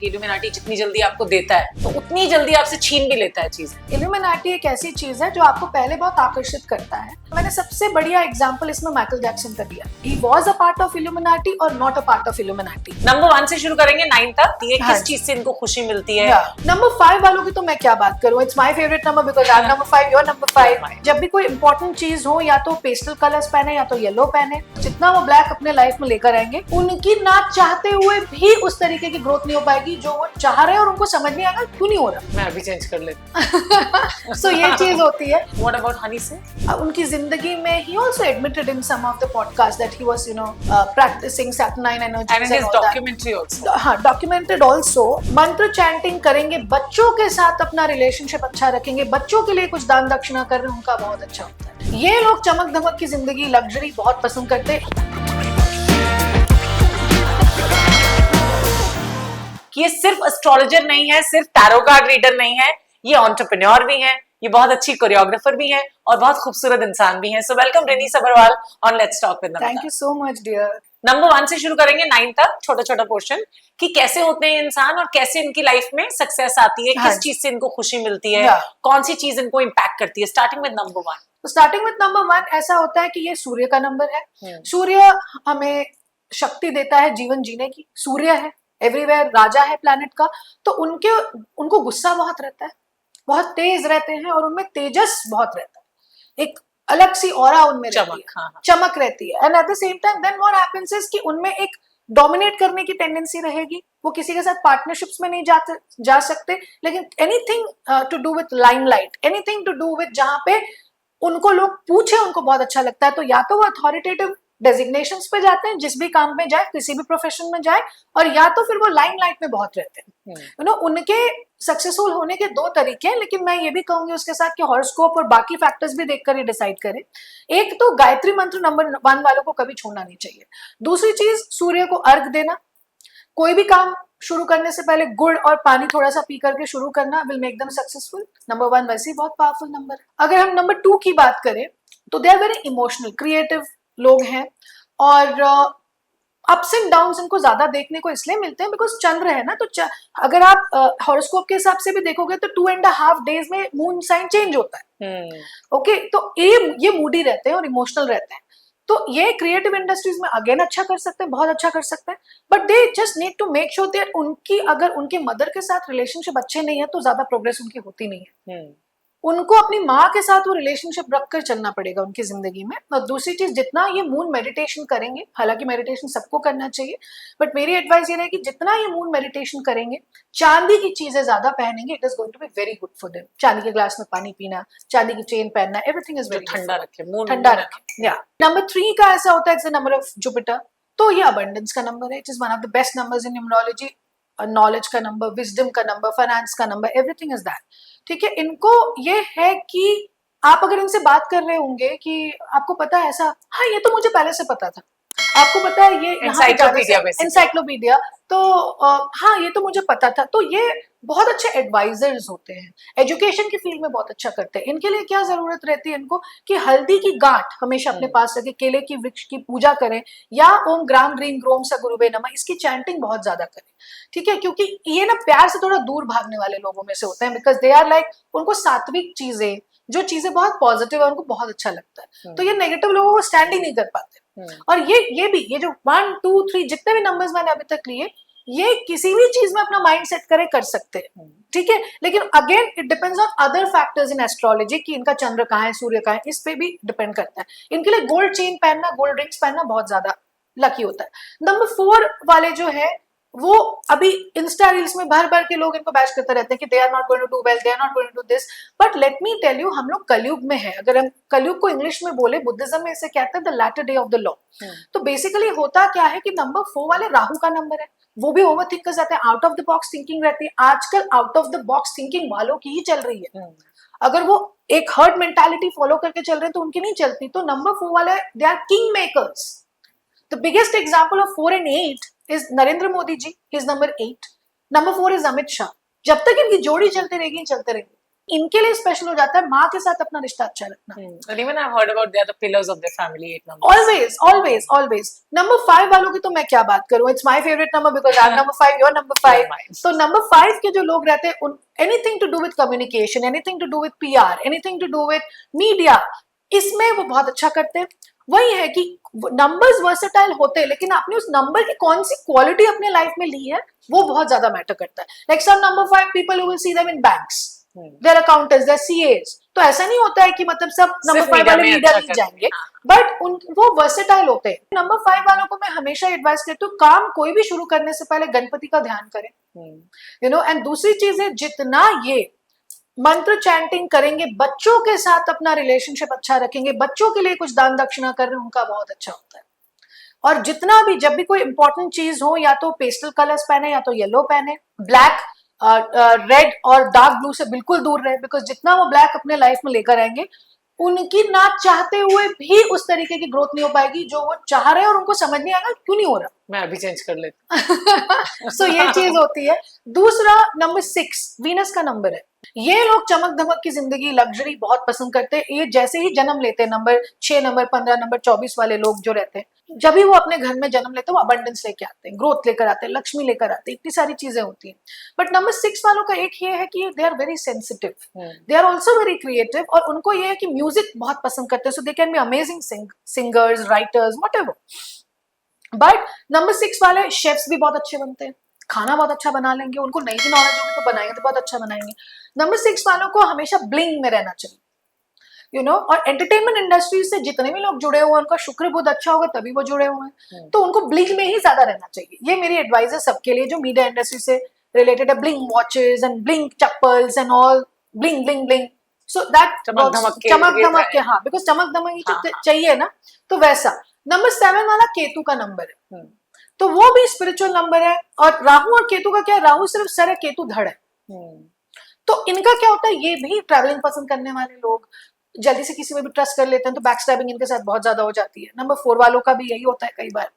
Illuminati जितनी जल्दी आपको देता है तो उतनी जल्दी आपसे छीन भी लेता है चीज। इल्यूमिनाटी एक ऐसी चीज है जो आपको पहले बहुत आकर्षित करता है। मैंने सबसे बढ़िया एग्जांपल इसमें माइकल जैक्सन का दिया। He was a part of Illuminati और not a part of Illuminati. Number 1 से शुरू करेंगे 9 तक। ये हाँ किस चीज से इनको खुशी मिलती है? नंबर 5 वालों की तो मैं क्या बात करूं। It's my favourite number because I am number 5, your number 5। जब भी कोई इंपॉर्टेंट चीज हो या तो पेस्टल कलर्स पहने या तो येलो पहने, जितना वो ब्लैक अपने लाइफ में लेकर आएंगे, उनकी ना चाहते हुए भी उस तरीके की ग्रोथ नहीं हो पाएगी जो वो चाह रहे हैं और उनको समझ नहीं आएगा क्यों नहीं हो रहा। मैं अभी चेंज कर लेती सो ये चीज होती है। व्हाट अबाउट हनी से? उनकी जिंदगी में he also admitted in some of the podcasts that he was practicing Saturn-9 energies and in his documentary also. हाँ, documented also। मंत्र चैंटिंग करेंगे, बच्चों के साथ अपना रिलेशनशिप अच्छा रखेंगे, बच्चों के लिए कुछ दान दक्षिणा कर रहे हैं, उनका बहुत अच्छा होता है। ये लोग चमक धमक की जिंदगी, लग्जरी बहुत पसंद करते हैं। कि ये सिर्फ एस्ट्रोलॉजर नहीं है, सिर्फ टैरो कार्ड रीडर नहीं है, ये एंटरप्रेन्योर भी है, ये बहुत अच्छी कोरियोग्राफर भी है और बहुत खूबसूरत इंसान भी है। So welcome Renee Sabharwal on let's talk with Namita. Thank you so much dear. Number 1 से शुरू करेंगे 9 तक, छोटा छोटा पोर्शन, कि कैसे होते हैं इंसान और कैसे इनकी लाइफ में सक्सेस आती है, किस चीज से इनको खुशी मिलती है, कौन सी चीज इनको इम्पैक्ट करती है। Starting with number 1। Starting with number 1 ऐसा होता है कि ये सूर्य का नंबर है। सूर्य हमें शक्ति देता है जीवन जीने की। सूर्य है एवरीवेयर, राजा है प्लैनेट का। तो उनको गुस्सा बहुत रहता है, बहुत तेज रहते हैं और उनमें तेजस बहुत रहता है। एक अलग सी ऑरा उनमें रहती है, चमक रहती है। And at the same time then what happens is कि उनमें एक डोमिनेट करने की टेंडेंसी रहेगी। वो किसी के साथ पार्टनरशिप्स में नहीं जा सकते, लेकिन anything to do with limelight, anything to do with जहां पे उनको लोग पूछे उनको बहुत अच्छा लगता है, तो या तो वो अथॉरिटेटिव डेजिग्नेशंस पे जाते हैं, जिस भी काम में जाए, किसी भी प्रोफेशन में जाए, और या तो फिर वो लाइमलाइट में बहुत रहते हैं। यू नो, उनके सक्सेसफुल होने के 2 तरीके हैं, लेकिन मैं ये भी कहूंगी उसके साथ कि हॉरोस्कोप और बाकी फैक्टर्स भी देखकर ये डिसाइड करें। एक तो गायत्री मंत्र नंबर 1 वालों को कभी छोड़ना नहीं चाहिए। दूसरी चीज, सूर्य को अर्घ देना। कोई भी काम शुरू करने से पहले गुड़ और पानी थोड़ा सा पी करके शुरू करना will make them successful. Number 1 वैसे ही बहुत पावरफुल नंबर है। अगर हम नंबर 2 की बात करें तो they are very emotional, creative लोग हैं और अप्स एंड डाउन्स इनको ज्यादा देखने को इसलिए मिलते हैं बिकॉज चंद्र है ना। तो अगर आप हॉरोस्कोप के हिसाब से भी देखोगे तो 2.5 डेज में मून साइन चेंज होता है। ओके, तो ये मूडी रहते हैं और इमोशनल रहते हैं। तो ये क्रिएटिव इंडस्ट्रीज में अगेन अच्छा कर सकते हैं, बहुत अच्छा कर सकते हैं, but they just need to make sure that उनकी, अगर उनके मदर के साथ रिलेशनशिप अच्छे नहीं है तो ज्यादा प्रोग्रेस उनकी होती नहीं है। उनको अपनी माँ के साथ वो रिलेशनशिप रखकर चलना पड़ेगा उनकी जिंदगी में। और दूसरी चीज, जितना ये मून मेडिटेशन करेंगे, हालांकि मेडिटेशन सबको करना चाहिए, बट मेरी एडवाइस ये रहेगी जितना ये मून मेडिटेशन करेंगे, चांदी की चीजें ज्यादा पहनेंगे, it is going to be very good for them. चांदी के ग्लास में पानी पीना, चांदी की चेन पहनना, एवरीथिंग इज वेरी ठंडा रखे, मून ठंडा रखे। या नंबर 3 का ऐसा होता है, it's the number of Jupiter. तो ये अबंडेंस का नंबर है। It is one of the best numbers in numerology. Knowledge का नंबर, विजडम का नंबर, फाइनेंस का नंबर, एवरीथिंग इज दैट। ठीक है, इनको ये है कि आप अगर इनसे बात कर रहे होंगे कि आपको पता है ऐसा, हाँ ये तो मुझे पहले से पता था, आपको पता है ये एनसाइक्लोपीडिया, तो हाँ ये तो मुझे पता था। तो ये बहुत अच्छे एडवाइजर्स होते हैं, एजुकेशन की फील्ड में बहुत अच्छा करते हैं। इनके लिए क्या जरूरत रहती है इनको कि हल्दी की गांठ हमेशा अपने पास रखे, केले की वृक्ष की पूजा करें, या ओम ग्राम ग्रीम ग्रोम सा गुरुवे नमः, इसकी चैंटिंग बहुत ज्यादा करें। ठीक है, क्योंकि ये ना प्यार से थोड़ा दूर भागने वाले लोगों में से होते हैं, बिकॉज दे आर लाइक, उनको सात्विक चीजें, जो चीजें बहुत पॉजिटिव है उनको बहुत अच्छा लगता है। तो ये नेगेटिव लोगों को स्टैंड ही नहीं कर पाते। और ये भी, ये जो 1 2 3 जितने भी नंबर्स मैंने अभी तक लिए, ये किसी भी चीज में अपना माइंड सेट करे कर सकते हैं। ठीक है, लेकिन again it depends on other factors in astrology कि इनका चंद्र कहाँ है, सूर्य कहाँ है, इस पे भी डिपेंड करता है। इनके लिए गोल्ड चेन पहनना, गोल्ड रिंग्स पहनना बहुत ज्यादा लकी होता है। नंबर 4 वाले जो है वो अभी इंस्टा रील्स में भर भर के लोग इनको बैश करते रहते हैं कि they are not going to do well, they are not going to do this. But let me tell you, हम लोग कलयुग में है। अगर हम कलयुग को इंग्लिश में बोले, बुद्धिज्म में इसे कहते हैं the latter day of the law. तो बेसिकली होता क्या है कि नंबर 4 वाले राहु का नंबर है, वो भी ओवर थिंक कर जाते हैं, out of the box thinking रहती है। आजकल out of the box thinking वालों की ही चल रही है। अगर वो एक हर्ड मेंटालिटी फॉलो करके चल रहे हैं तो उनकी नहीं चलती। तो नंबर 4 वाले they are king makers. The biggest example of 4 and 8 is Narendra Modi ji, is number 8. Number 4 is Amit Shah. जब तक इनकी जोड़ी चलते रहेगी, इनके लिए स्पेशल हो जाता है माँ के साथ अपना रिश्ता अच्छा रखना। And even I've heard about they are the pillars of their family, 8 numbers. Always. Number 5 वालों की तो मैं क्या बात करूं, it's my favourite number because I am number 5, your number 5। तो नंबर 5 के जो लोग रहते हैं, anything to do with communication, anything to do with PR, anything to do with media, इसमें वो बहुत अच्छा करते हैं। वही है कि नंबर्स वर्सेटाइल होते हैं, लेकिन आपने उस नंबर की कौन सी क्वालिटी अपने लाइफ में ली है वो बहुत ज्यादा मैटर करता है। Like some number 5 people you will see them in banks, their accountants, their CS. तो ऐसा नहीं होता है कि मतलब सब नंबर 5 वाले मीडिया नहीं जाएंगे, बट वो वर्सेटाइल होते हैं। नंबर 5 वालों को मैं हमेशा एडवाइस करती हूँ, काम कोई भी शुरू करने से पहले गणपति का ध्यान करें, यू नो। एंड दूसरी चीज है, जितना ये मंत्र चैंटिंग करेंगे, बच्चों के साथ अपना रिलेशनशिप अच्छा रखेंगे, बच्चों के लिए कुछ दान दक्षिणा कर रहे हैं, उनका बहुत अच्छा होता है। और जितना भी जब भी कोई इंपॉर्टेंट चीज हो, या तो पेस्टल कलर्स पहने या तो येलो पहने, ब्लैक, रेड और डार्क ब्लू से बिल्कुल दूर रहे, बिकॉज जितना वो ब्लैक अपने लाइफ में लेकर आएंगे, उनकी ना चाहते हुए भी उस तरीके की ग्रोथ नहीं हो पाएगी जो वो चाह रहे हैं, और उनको समझ नहीं आएगा क्यों नहीं हो रहा। मैं अभी चेंज कर लेती सो ये चीज होती है। दूसरा नंबर 6 वीनस का नंबर है। ये लोग चमक धमक की जिंदगी, लग्जरी बहुत पसंद करते हैं। ये जैसे ही जन्म लेते हैं, नंबर 6, नंबर 15, नंबर 24 वाले लोग जो रहते हैं, जब भी वो अपने घर में जन्म लेते हैं, वो अबंडेंस लेके आते हैं, ग्रोथ लेकर आते हैं, लक्ष्मी लेकर आते हैं, इतनी सारी चीजें होती हैं। बट नंबर 6 वालों का एक ये है कि they are very sensitive, they are also very creative, और उनको ये है कि म्यूजिक बहुत पसंद करते हैं। So they can be amazing singers, writers, whatever. But number 6 वाले शेफ्स भी बहुत अच्छे बनते हैं, खाना बहुत अच्छा बना लेंगे, उनको नहीं भी नॉलेज होगी तो बनाएंगे तो बहुत अच्छा बनाएंगे। नंबर 6 वालों को हमेशा ब्लिंग में रहना चाहिए, यू नो। और एंटरटेनमेंट इंडस्ट्री से जितने भी लोग जुड़े हुए हैं, उनका शुक्र बुद्ध अच्छा होगा तभी वो जुड़े हुए हैं, तो उनको ब्लिंग में ही ज्यादा रहना चाहिए। ये मेरी एडवाइस है सबके लिए जो मीडिया इंडस्ट्री से रिलेटेड है। Bling watches and bling chappals and all, bling bling bling, so that चमक धमक के, हाँ, बिकॉज चमक धमक ही चाहिए ना, तो वैसा। नंबर 7 वाला केतु का नंबर है, तो वो भी स्पिरिचुअल नंबर है। और राहु और केतु का क्या है, राहु सिर्फ सर है, केतु धड़ है। तो इनका क्या होता है, ये भी ट्रैवलिंग पसंद करने वाले लोग, जल्दी से किसी में भी ट्रस्ट कर लेते हैं, तो बैक स्टैबिंग इनके साथ बहुत ज्यादा हो जाती है। नंबर 4 वालों का भी यही होता है कई बार।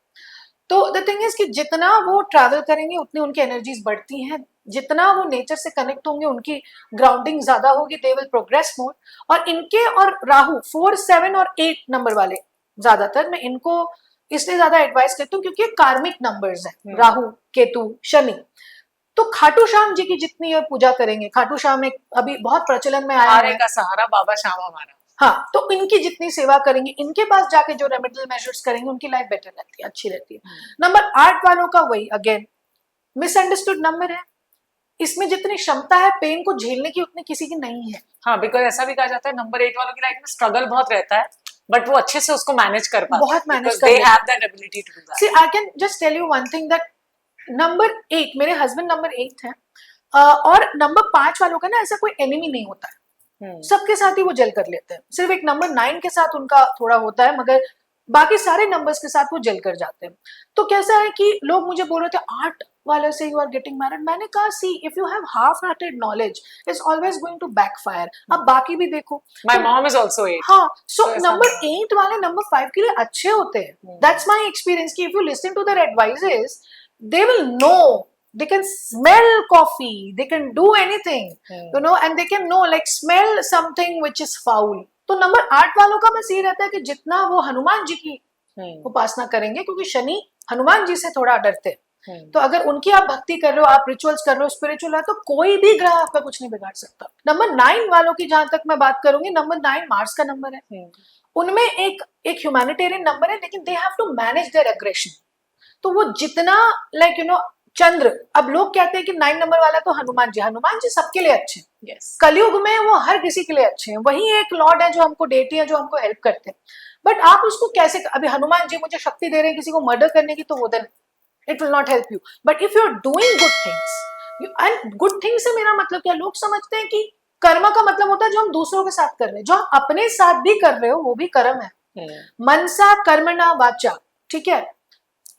तो द थिंग इज कि जितना वो ट्रैवल करेंगे उतनी उनकी एनर्जीज बढ़ती हैं, जितना वो नेचर से कनेक्ट होंगे उनकी ग्राउंडिंग ज्यादा होगी, दे विल प्रोग्रेस मोर। और इनके और राहु 4, 7 और 8 नंबर वाले, ज्यादातर मैं इनको इसलिए ज्यादा एडवाइस करती हूँ क्योंकि कार्मिक नंबर्स हैं, राहु, केतु, शनि। तो खाटू श्याम जी की जितनी पूजा करेंगे, खाटू श्याम एक अभी बहुत प्रचलन में आया है, का सहारा बाबा श्याम हमारा, हाँ, तो इनकी जितनी सेवा करेंगे, इनके पास जाके जो रेमेडियल मेजर्स करेंगे, उनकी लाइफ बेटर रहती है, अच्छी रहती है। नंबर 8 वालों का वही अगेन मिसअंडरस्टूड नंबर है। इसमें जितनी क्षमता है पेन को झेलने की, उतनी किसी की नहीं है। हाँ, बिकॉज ऐसा भी कहा जाता है नंबर 8 वालों की लाइफ में स्ट्रगल बहुत रहता है, बट वो अच्छे से उसको मैनेज कर पाते हैं, बहुत manage they have that ability to do that. See I can just tell you one thing that number 8, मेरे हस्बैंड नंबर 8 है, और नंबर 5 वालों का ना ऐसा कोई एनिमी नहीं होता है, सबके साथ ही वो जल कर लेते हैं। सिर्फ एक नंबर 9 के साथ उनका थोड़ा होता है, मगर बाकी सारे नंबर्स के साथ वो जल कर जाते हैं। तो कैसा है कि लोग मुझे बोल रहे थे 8 वाले से यू आर गेटिंग मैरिड, मैंने कहा see if you have half hearted knowledge it's always going to backfire. अब बाकी भी देखो, माय मॉम इज आल्सो 8, हाँ, सो नंबर 8 वाले नंबर 5 के लिए अच्छे होते हैं। दैट्स माय एक्सपीरियंस कि if you listen to their advices they will know, they can smell coffee, they can do anything, you know, and they can know like smell something which is foul. तो number 8 वालों का बस ये रहता है कि जितना वो हनुमान जी की उपासना करेंगे, क्योंकि शनि हनुमान जी से थोड़ा डरते हैं, तो अगर उनकी आप भक्ति कर रहे हो, आप रिचुअल्स कर रहे हो, स्पिरिचुअल है, तो कोई भी ग्रह आपका कुछ नहीं बिगाड़ सकता। नंबर 9 वालों की जहां तक मैं बात करूंगी, नंबर 9 मार्स का नंबर है। उनमें एक ह्यूमैनिटेरियन नंबर है, लेकिन they have to manage their aggression. तो वो जितना लाइक यू नो चंद्र, अब लोग कहते हैं कि 9 नंबर वाला तो हनुमान जी सबके लिए अच्छे हैं, कलयुग में वो हर किसी के लिए अच्छे हैं। वही एक लॉर्ड है जो हमको डेटी है, जो हमको हेल्प करते हैं, बट आप उसको कैसे, अभी हनुमान जी मुझे शक्ति दे रहे हैं किसी को मर्डर करने की, तो वो then it will not help you. But if you are doing good things, and good things से मेरा मतलब क्या, लोग समझते हैं कि कर्म का मतलब होता है जो हम दूसरों के साथ कर रहे हैं, जो हम अपने साथ भी कर रहे हो वो भी कर्म है। मनसा कर्मणा वाचा, ठीक है।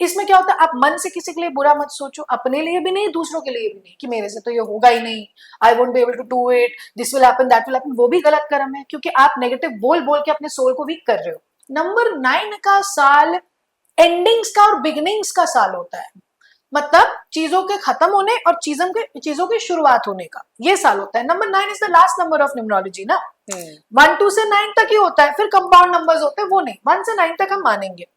इसमें क्या होता है, आप मन से किसी के लिए बुरा मत सोचो, अपने लिए भी नहीं, दूसरों के लिए भी नहीं, कि मेरे से तो ये होगा ही नहीं, I won't be able to do it, this will happen, that will happen, वो भी गलत कर्म है, क्योंकि आप नेगेटिव बोल बोल के अपने सोल को वीक कर रहे हो। नंबर 9 का साल एंडिंग्स का और बिगिनिंग्स का साल होता है। मतलब चीजों के खत्म होने और चीजों की शुरुआत होने का ये साल होता है। Number 9 is the last number of numerology ना। 1 2 से 9 तक ही होता है, फिर कंपाउंड नंबर्स होते हैं, वो नहीं, 1 से 9 तक हम मानेंगे।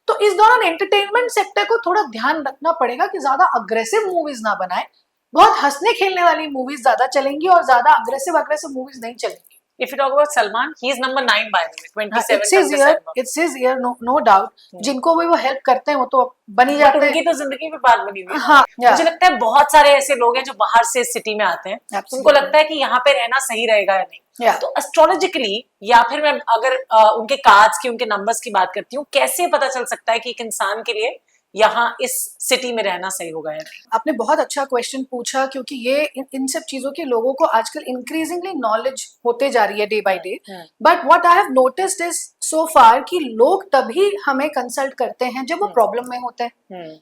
तो इस दौरान एंटरटेनमेंट सेक्टर को थोड़ा ध्यान रखना पड़ेगा कि ज्यादा अग्रेसिव मूवीज ना बनाए, बहुत हंसने खेलने वाली मूवीज ज्यादा चलेंगी और ज्यादा अग्रेसिव मूवीज नहीं चलेंगी। If you talk about Salman, he is number 9 by the way, 27 It's his year, no doubt. जिनको भी वो हेल्प करते हैं वो तो बन ही जाते हैं। उनकी तो जिंदगी में बात बनी हुई है। हाँ, मुझे लगता है बहुत सारे ऐसे लोग हैं जो बाहर से सिटी में आते हैं, उनको लगता है कि यहाँ पे रहना सही रहेगा या नहीं। तो एस्ट्रोलॉजिकली या फिर मैं अगर उनके कार्ड्स की, उनके नंबर्स की बात करती हूँ, कैसे पता चल सकता है कि एक इंसान के लिए यहाँ इस सिटी में रहना सही होगा या नहीं? आपने बहुत अच्छा क्वेश्चन पूछा, क्योंकि ये इन सब चीजों के लोगों को आजकल इंक्रीजिंगली नॉलेज होते जा रही है day by day. But what I have noticed is so far कि लोग तभी हमें कंसल्ट करते हैं जब वो प्रॉब्लम में होते हैं,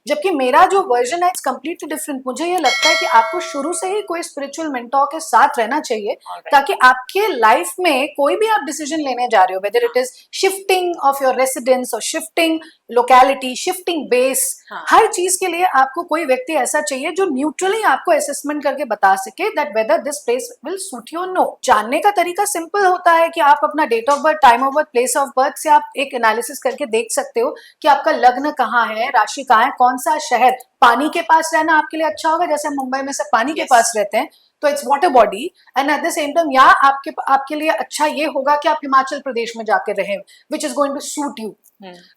जबकि मेरा जो वर्जन है इट्स कंप्लीटली डिफरेंट। मुझे ये लगता है कि आपको शुरू से ही कोई स्पिरिचुअल मेंटोर के साथ रहना चाहिए, ताकि आपके लाइफ में कोई भी आप डिसीजन लेने जा रहे हो, whether it is shifting of your residence और शिफ्टिंग लोकेलिटी, शिफ्टिंग बेस, हर चीज के लिए आपको कोई व्यक्ति ऐसा चाहिए जो न्यूट्रली आपको असेसमेंट करके बता सके that whether this place will suit you know. जानने का तरीका सिंपल होता है कि आप अपना date of birth, time of birth, place of birth से आप एक एनालिसिस करके देख सकते हो कि आपका लग्न कहाँ है, राशि कहाँ है, कौन सा शहर। पानी के पास रहना आपके लिए अच्छा होगा, जैसे मुंबई में सब पानी के पास रहते हैं, तो it's water body. And at the same time या आपके लिए अच्छा ये होगा कि आप हिमाचल प्रदेश में जाके रहें, which is going to suit you.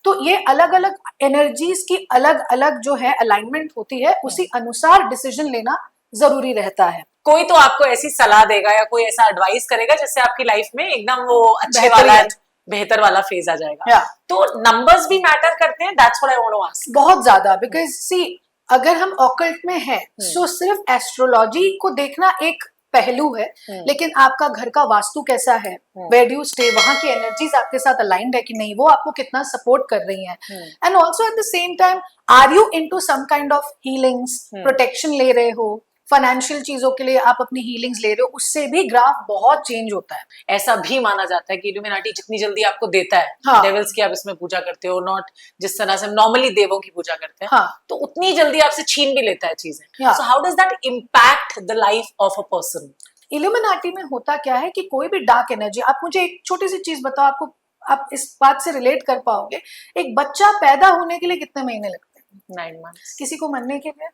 तो ये अलग अलग एनर्जीज की अलग अलग जो है अलाइनमेंट होती है, उसी अनुसार डिसीजन लेना जरूरी रहता है। कोई तो आपको ऐसी सलाह देगा या कोई ऐसा एडवाइस करेगा जिससे आपकी लाइफ में एकदम वो अच्छे वाला, बेहतर वाला फेज आ जाएगा। तो नंबर्स भी मैटर करते हैं, that's what I want to ask. बहुत ज्यादा, बिकॉज सी अगर हम ऑकल्ट में हैं तो सिर्फ एस्ट्रोलॉजी को देखना एक पहलू है, लेकिन आपका घर का वास्तु कैसा है, वेयर डू यू स्टे, वहां की एनर्जीज आपके साथ अलाइंड है कि नहीं, वो आपको कितना सपोर्ट कर रही हैं। And also at the same time are you into some kind of healings, protection ले रहे हो, फाइनेंशियल चीजों के लिए आप अपनी हीलिंग्स ले रहे हो, उससे भी ग्राफ बहुत चेंज होता है। ऐसा भी माना जाता है कि इल्यूमिनाटी जितनी जल्दी आपको देता है, डेविल्स की आप इसमें पूजा करते हो, नॉट जिस तरह से नॉर्मली देवों की पूजा करते हैं, तो उतनी जल्दी आपसे छीन भी लेता है चीजें। So how does that impact the life of a person? Illuminati में होता क्या है कि कोई भी डार्क एनर्जी, आप मुझे एक छोटी सी चीज बताओ, आप इस बात से रिलेट कर पाओगे, एक बच्चा पैदा होने के लिए कितने महीने लगते हैं? 9 months। किसी को मरने के लिए,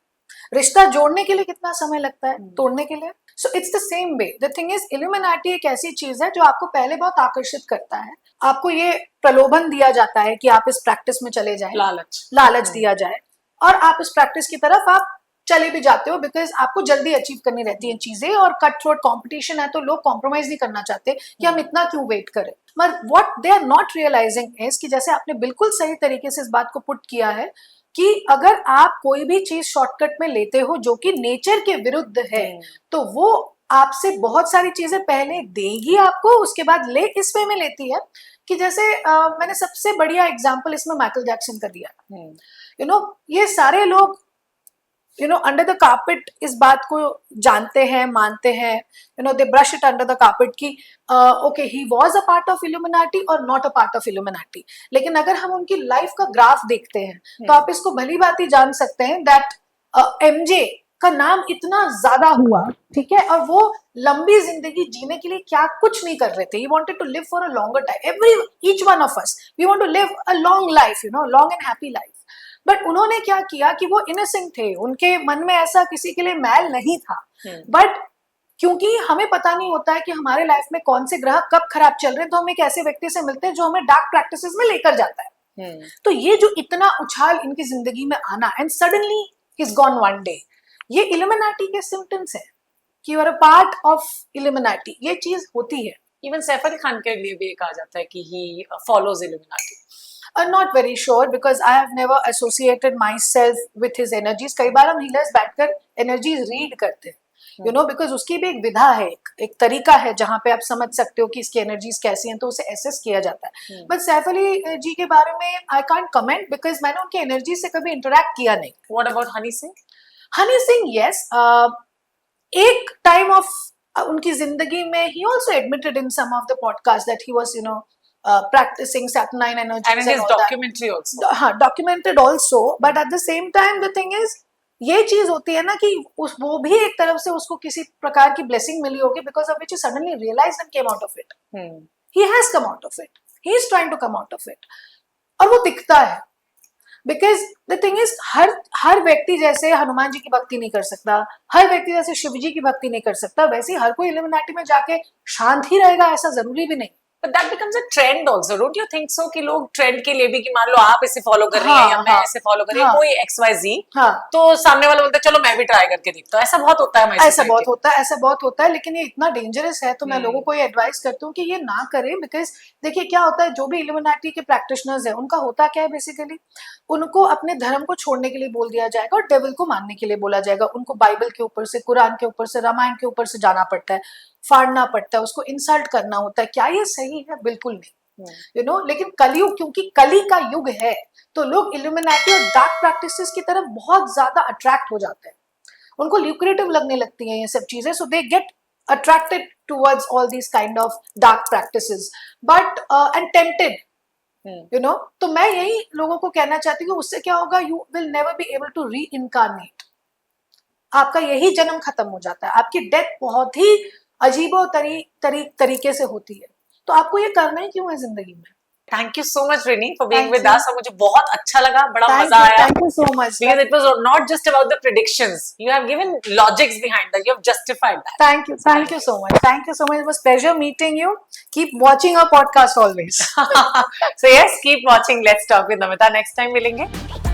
रिश्ता जोड़ने के लिए कितना समय लगता है, तोड़ने के लिए। So it's the same way. The thing is illuminati एक ऐसी चीज है जो आपको पहले बहुत आकर्षित करता है, आपको ये प्रलोभन दिया जाता है कि आप इस प्रैक्टिस में चले जाएं, लालच दिया जाए, और आप इस प्रैक्टिस की तरफ आप चले भी जाते हो, बिकॉज आपको जल्दी अचीव करनी रहती है चीजें, और कट थ्रोट कंपटीशन है तो लोग कॉम्प्रोमाइज नहीं करना चाहते कि हम इतना क्यों वेट करें। मगर what they are not realising is कि जैसे आपने बिल्कुल सही तरीके से इस बात को पुट किया है कि अगर आप कोई भी चीज शॉर्टकट में लेते हो जो कि नेचर के विरुद्ध है, तो वो आपसे बहुत सारी चीजें पहले देगी आपको, उसके बाद ले इस वे में लेती है कि जैसे मैंने सबसे बढ़िया एग्जांपल इसमें माइकल जैक्सन का दिया। यू नो ये सारे लोग अंडर द कार्पेट इस बात को जानते हैं, मानते हैं, they brush it under the carpet कि okay he was a part of Illuminati और not a part of Illuminati. लेकिन अगर हम उनकी लाइफ का ग्राफ देखते हैं तो आप इसको भली बात ही जान सकते हैं दैट एमजे का नाम इतना ज्यादा हुआ, ठीक है, और वो लंबी जिंदगी जीने के लिए क्या कुछ नहीं कर रहे थे। He wanted to live for a longer time. Each one of us, we want to live a long life, long and happy life. But उन्होंने क्या किया कि वो इनोसेंट थे, उनके मन में ऐसा किसी के लिए मैल नहीं था। बट क्योंकि हमें पता नहीं होता है कि हमारे लाइफ में कौन से ग्रह कब खराब चल रहे हैं, तो हम एक ऐसे व्यक्ति से मिलते हैं जो हमें डार्क प्रैक्टिसेस में लेकर जाता है। तो ये जो इतना उछाल इनकी जिंदगी में आना, and suddenly he is gone one day, ये इल्यूमिनाटी के सिम्टम्स है कि you are a part of Illuminati. ये चीज होती है। इवन सैफ अली खान के लिए भी कहा जाता है कि he follows illuminati. I'm not very sure because I have never associated myself with his energies. कई बार हम हीलर्स बैठकर energies रीड करते हैं, because उसकी भी एक विधा है, एक तरीका है जहाँ पे आप समझ सकते हो कि इसकी एनर्जीज कैसी हैं, तो उसे एसेस किया जाता है। बट सैफ अली जी के बारे में आई कांट कमेंट बिकॉज मैंने उनकी एनर्जी से कभी इंटरेक्ट किया नहीं। What about Honey Singh? Honey Singh, yes, एक टाइम ऑफ उनकी जिंदगी में he also admitted in some of the podcasts that he was practicing Saturn energies, and his documentary also. Documented also, but at the same time the thing is ये चीज होती है ना कि वो भी एक तरफ से उसको किसी प्रकार की ब्लेसिंग मिली होगी, because of which suddenly realise and came out of it, he has come out of it, he is trying to come out of it, और वो दिखता है। बिकॉज द थिंग इज हर व्यक्ति जैसे हनुमान जी की भक्ति नहीं कर सकता, हर व्यक्ति जैसे शिव जी की भक्ति नहीं कर सकता, वैसे ही हर कोई इल्यूमिनाटी में जाके शांत ही रहेगा ऐसा जरूरी भी नहीं। But that becomes a trend also, don't you think so? कि लोग ट्रेंड के लिए भी, कि मान लो आप इसे फॉलो कर रही हैं या मैं इसे फॉलो कर रही हूँ, कोई XYZ, तो सामने वाला बोलता है चलो मैं भी ट्राई करके देखता हूँ। ऐसा बहुत होता है हमारे, ऐसा बहुत होता है, लेकिन ये इतना डेंजरस है, तो मैं लोगों को ये एडवाइस करती हूँ कि ये ना करें। बिकॉज देखिए क्या होता है, जो भी इल्यूमिनाटी के प्रैक्टिशनर्स है उनका होता क्या है, बेसिकली उनको अपने धर्म को छोड़ने के लिए बोल दिया जाएगा और डेविल को मानने के लिए बोला जाएगा। उनको बाइबल के ऊपर से, कुरान के ऊपर से, रामायण के ऊपर से जाना पड़ता है, फाड़ना पड़ता है, उसको इंसल्ट करना होता है। क्या ये सही है? बिल्कुल नहीं, यू नो। लेकिन कलयुग, क्योंकि कली का युग है, तो लोग इल्यूमिनाटी और डार्क प्रैक्टिसेस की तरफ बहुत ज्यादा अट्रैक्ट हो जाते हैं, उनको ल्यूक्रेटिव लगने लगती हैं ये सब चीजें, so they get attracted towards all these kind of dark practices, but and tempted, you know. तो मैं यही लोगों को कहना चाहती हूँ, उससे क्या होगा, you will never be able to reincarnate. आपका यही जन्म खत्म हो जाता है, आपकी डेथ बहुत ही अजीबो तरीके से होती है, तो आपको ये करना ही क्यों है जिंदगी में। Thank you so much Rini for being with us, और मुझे बहुत अच्छा लगा, बड़ा मजा आया। Thank you so much, because it was not just about the predictions, you have given logics behind that, you have justified that. Thank you so much, it was pleasure meeting you, keep watching our podcast always. So yes, keep watching Let's Talk with Namita, next time मिलेंगे।